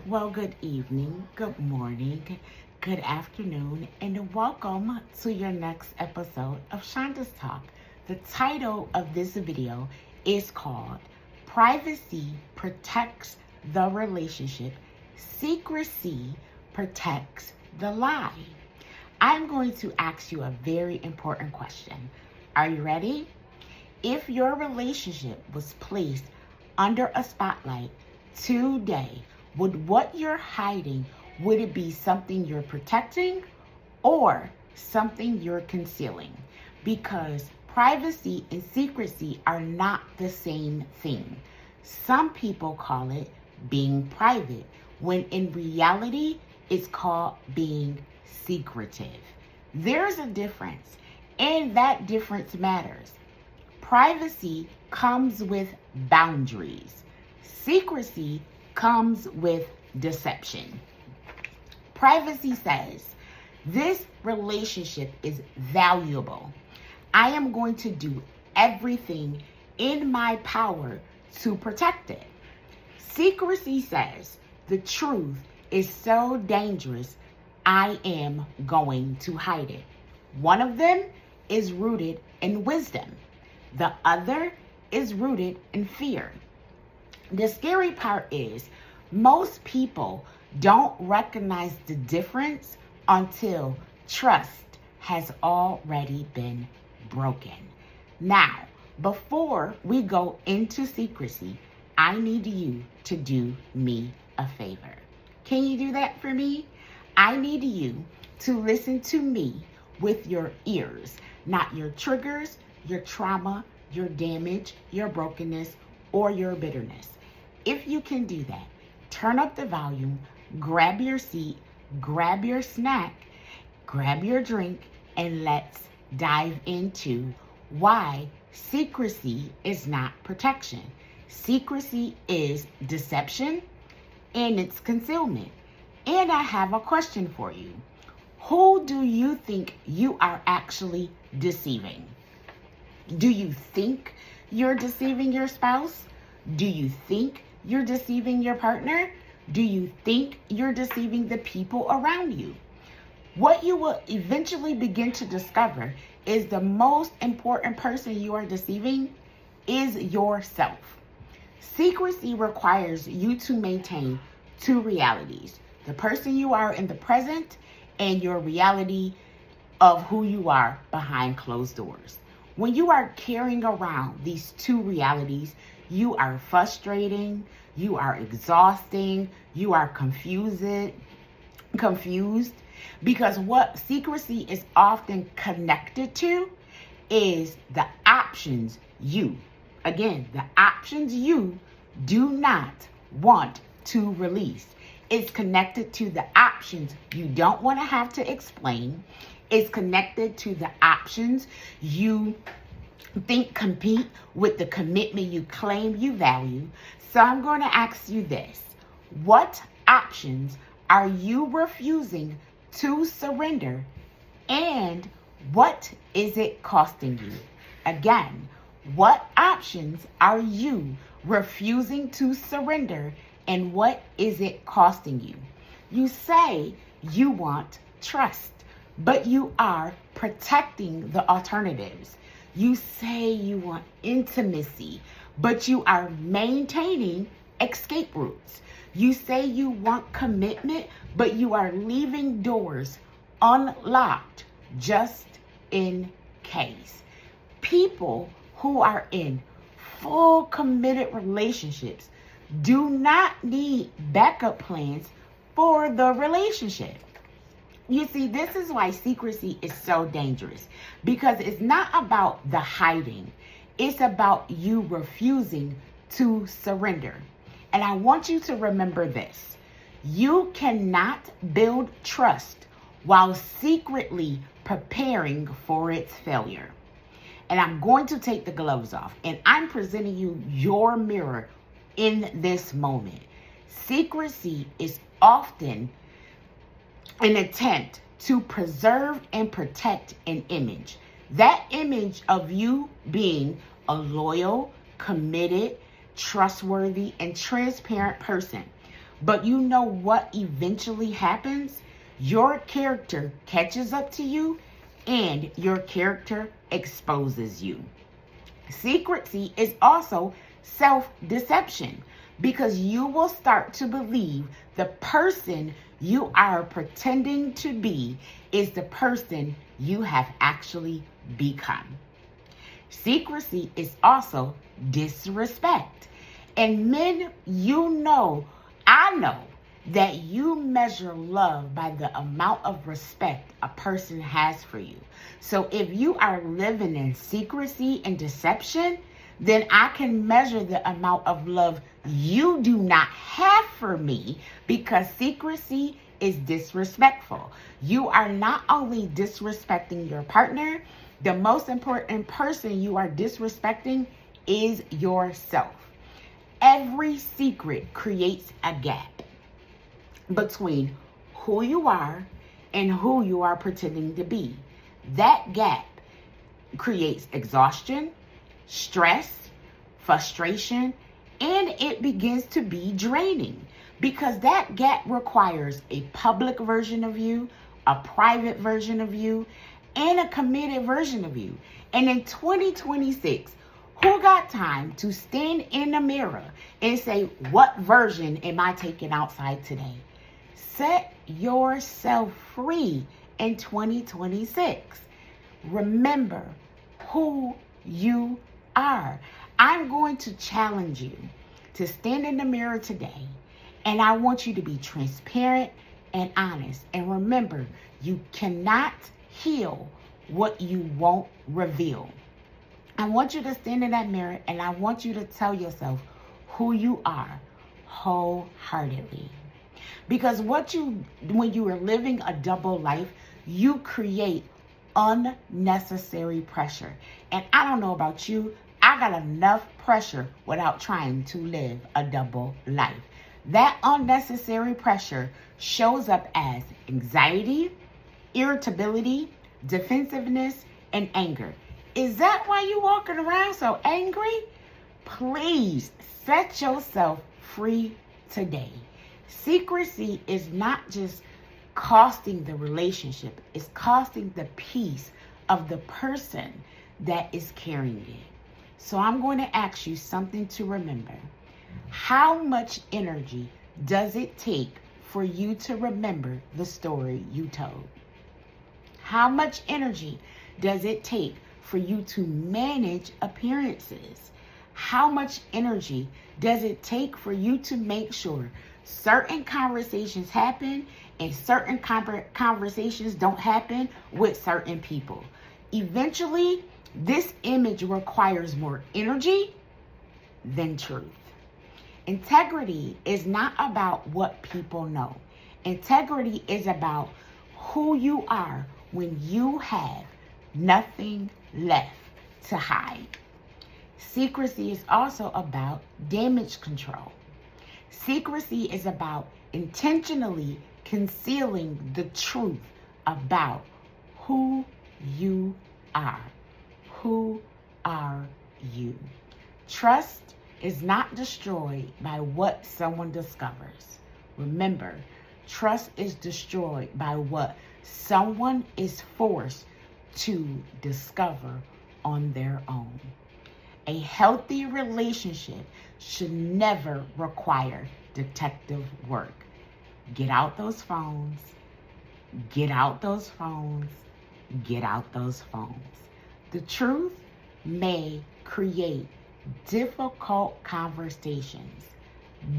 Well, good evening, good morning, good afternoon, and welcome to your next episode of Shonda's Talk. The title of this video is called Privacy Protects the Relationship, Secrecy Protects the Lie. I'm going to ask you a very important question. Are you ready? If your relationship was placed under a spotlight today, would what you're hiding, would it be something you're protecting or something you're concealing? Because privacy and secrecy are not the same thing. Some people call it being private, when in reality, it's called being secretive. There's a difference, and that difference matters. Privacy comes with boundaries. Secrecy comes with deception. Privacy says, this relationship is valuable. I am going to do everything in my power to protect it. Secrecy says, the truth is so dangerous, I am going to hide it. One of them is rooted in wisdom. The other is rooted in fear. The scary part is most people don't recognize the difference until trust has already been broken. Now, before we go into secrecy, I need you to do me a favor. Can you do that for me? I need you to listen to me with your ears, not your triggers, your trauma, your damage, your brokenness, or your bitterness. If you can do that, turn up the volume, grab your seat, grab your snack, grab your drink, and let's dive into why secrecy is not protection. Secrecy is deception and it's concealment. And I have a question for you. Who do you think you are actually deceiving? Do you think you're deceiving your spouse? Do you think you're deceiving your partner? Do you think you're deceiving the people around you? What you will eventually begin to discover is the most important person you are deceiving is yourself. Secrecy requires you to maintain two realities: the person you are in the present and your reality of who you are behind closed doors. When you are carrying around these two realities, you are frustrating, you are exhausting, you are confused, because what secrecy is often connected to is the options you, again, the options you do not want to release. It's connected to the options you don't want to have to explain. It's connected to the options you think compete with the commitment you claim you value. So I'm going to ask you this. What options are you refusing to surrender, and what is it costing you? Again, what options are you refusing to surrender, and what is it costing you? You say you want trust, but you are protecting the alternatives. You say you want intimacy, but you are maintaining escape routes. You say you want commitment, but you are leaving doors unlocked just in case. People who are in full committed relationships do not need backup plans for the relationship. You see, this is why secrecy is so dangerous, because it's not about the hiding. It's about you refusing to surrender. And I want you to remember this. You cannot build trust while secretly preparing for its failure. And I'm going to take the gloves off, and I'm presenting you your mirror in this moment. Secrecy is often an attempt to preserve and protect an image. That image of you being a loyal, committed, trustworthy, and transparent person. But you know what eventually happens? Your character catches up to you and your character exposes you. Secrecy is also self-deception because you will start to believe the person you are pretending to be is the person you have actually become. Secrecy is also disrespect. And men, I know that you measure love by the amount of respect a person has for you. So if you are living in secrecy and deception, then I can measure the amount of love you do not have for me, because secrecy is disrespectful. You are not only disrespecting your partner, the most important person you are disrespecting is yourself. Every secret creates a gap between who you are and who you are pretending to be. That gap creates exhaustion, stress, frustration, and it begins to be draining because that gap requires a public version of you, a private version of you, and a committed version of you. And in 2026, who got time to stand in the mirror and say, what version am I taking outside today? Set yourself free in 2026. Remember who you are. I'm going to challenge you to stand in the mirror today, and I want you to be transparent and honest. And remember, you cannot heal what you won't reveal. I want you to stand in that mirror and I want you to tell yourself who you are wholeheartedly. Because when you are living a double life, you create unnecessary pressure. And I don't know about you, I got enough pressure without trying to live a double life. That unnecessary pressure shows up as anxiety, irritability, defensiveness, and anger. Is that why you walking around so angry? Please set yourself free today. Secrecy is not just costing the relationship, it's costing the peace of the person that is carrying it. So I'm going to ask you something to remember. How much energy does it take for you to remember the story you told? How much energy does it take for you to manage appearances? How much energy does it take for you to make sure certain conversations happen and certain conversations don't happen with certain people? Eventually, this image requires more energy than truth. Integrity is not about what people know. Integrity is about who you are when you have nothing left to hide. Secrecy is also about damage control. Secrecy is about intentionally concealing the truth about who you are. Who are you? Trust is not destroyed by what someone discovers. Remember, trust is destroyed by what someone is forced to discover on their own. A healthy relationship should never require detective work. Get out those phones. Get out those phones. Get out those phones. The truth may create difficult conversations,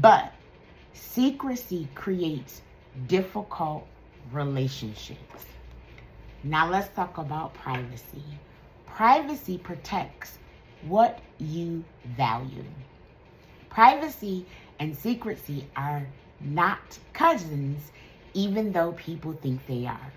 but secrecy creates difficult relationships. Now let's talk about privacy. Privacy protects what you value. Privacy and secrecy are not cousins, even though people think they are.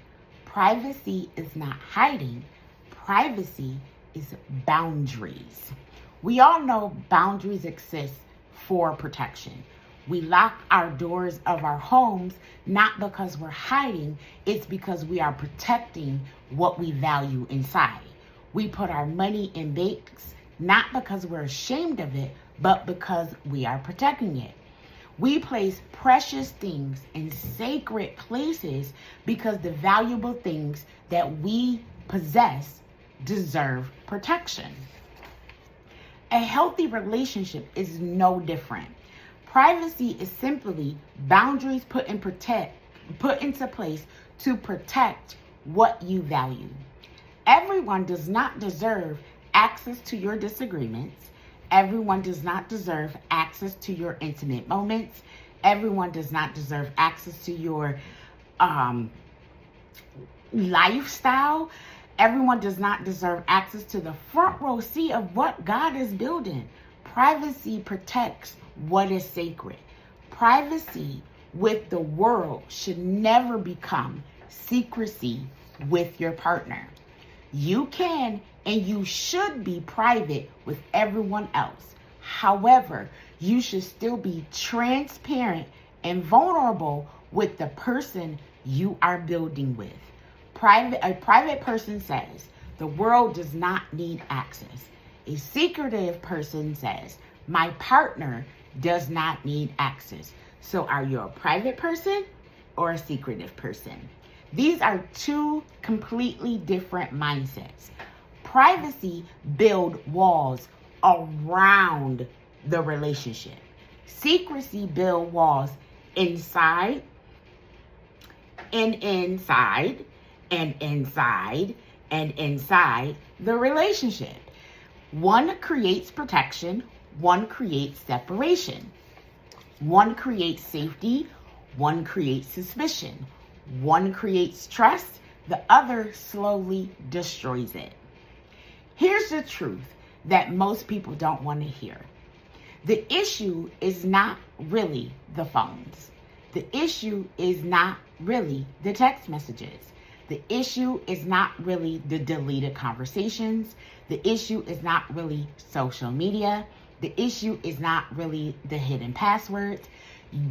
Privacy is not hiding. Privacy is boundaries. We all know boundaries exist for protection. We lock our doors of our homes not because we're hiding, it's because we are protecting what we value inside. We put our money in banks not because we're ashamed of it, but because we are protecting it. We place precious things in sacred places because the valuable things that we possess deserve protection. A healthy relationship is no different. Privacy is simply boundaries put into place to protect what you value. Everyone does not deserve access to your disagreements. Everyone does not deserve access to your intimate moments. Everyone does not deserve access to your lifestyle. Everyone does not deserve access to the front row seat of what God is building. Privacy protects what is sacred. Privacy with the world should never become secrecy with your partner. You can and you should be private with everyone else. However, you should still be transparent and vulnerable with the person you are building with. A private person says, the world does not need access. A secretive person says, my partner does not need access. So are you a private person or a secretive person? These are two completely different mindsets. Privacy builds walls around the relationship. Secrecy builds walls inside and inside and inside and inside the relationship. One creates protection, one creates separation. One creates safety, one creates suspicion. One creates trust, the other slowly destroys it. Here's the truth that most people don't want to hear. The issue is not really the phones. The issue is not really the text messages. The issue is not really the deleted conversations. The issue is not really social media. The issue is not really the hidden passwords.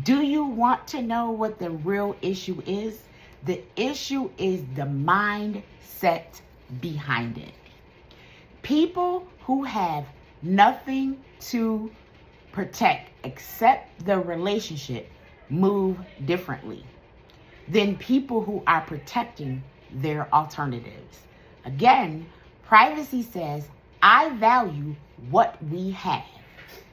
Do you want to know what the real issue is? The issue is the mindset behind it. People who have nothing to protect except the relationship move differently than people who are protecting their alternatives. Again, privacy says, I value what we have.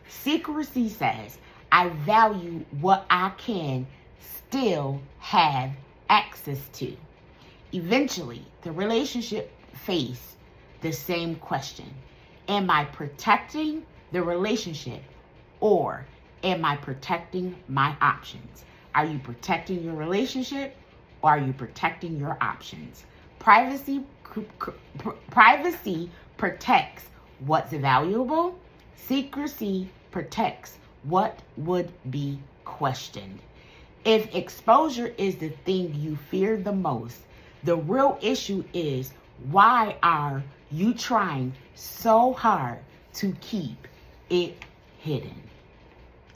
Secrecy says, I value what I can still have access to. Eventually, the relationship face the same question. Am I protecting the relationship or am I protecting my options? Are you protecting your relationship or are you protecting your options? Privacy protects what's valuable. Secrecy protects what would be questioned. If exposure is the thing you fear the most, the real issue is, why are you trying so hard to keep it hidden?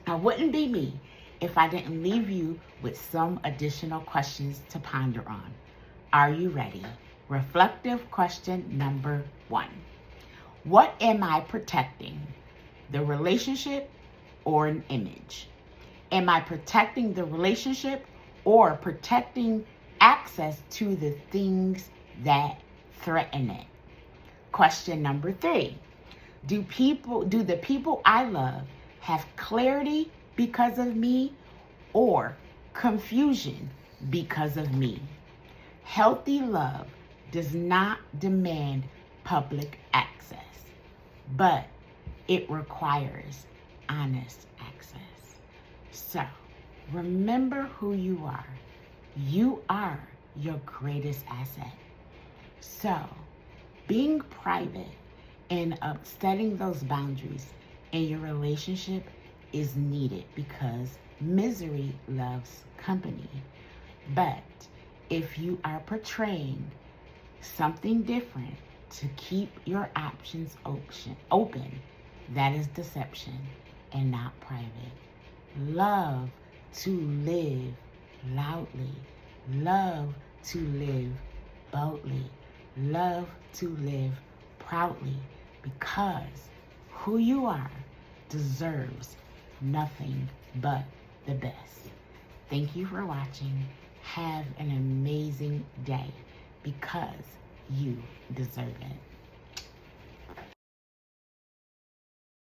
I wouldn't be me if I didn't leave you with some additional questions to ponder on. Are you ready? Reflective question number 1. What am I protecting? The relationship or an image? Am I protecting the relationship or protecting access to the things that threaten it? Question number 3. Do the people I love have clarity because of me or confusion because of me? Healthy love does not demand public access, but it requires honest access. So, remember who you are. You are your greatest asset. So, being private and setting those boundaries in your relationship is needed because misery loves company. But if you are portraying something different to keep your options open, that is deception and not private. Love to live loudly. Love to live boldly. Love to live proudly, because who you are deserves nothing but the best. Thank you for watching. Have an amazing day because you deserve it.